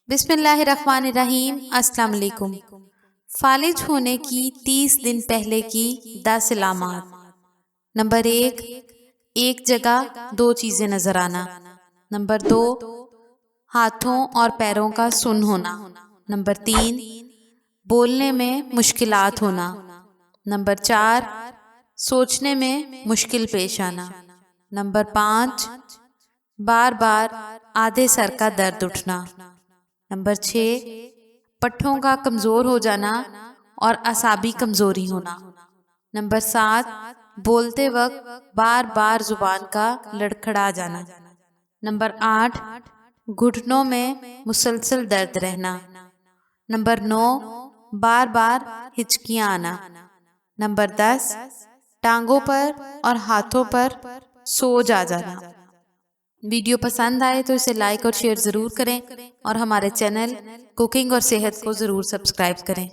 بسم اللہ الرحمن الرحیم۔ السلام علیکم۔ فالج ہونے کی 30 دن پہلے کی 10 علامات۔ نمبر 1، ایک جگہ 2 چیزیں نظر آنا۔ نمبر 2، ہاتھوں اور پیروں کا سن ہونا۔ نمبر 3، بولنے میں مشکلات ہونا۔ نمبر 4، سوچنے میں مشکل پیش آنا۔ نمبر 5، بار بار آدھے سر کا درد اٹھنا۔ نمبر 6، پٹھوں کا کمزور ہو جانا اور اعصابی کمزوری ہونا۔ نمبر 7، بولتے وقت بار بار زبان کا لڑکھڑا جانا۔ نمبر 8، گھٹنوں میں مسلسل درد رہنا۔ نمبر 9، بار بار ہچکیاں آنا۔ نمبر 10، ٹانگوں پر اور ہاتھوں پر سوج آ جانا۔ ویڈیو پسند آئے تو اسے لائک اور شیئر ضرور کریں اور ہمارے چینل کوکنگ اور صحت کو ضرور سبسکرائب کریں۔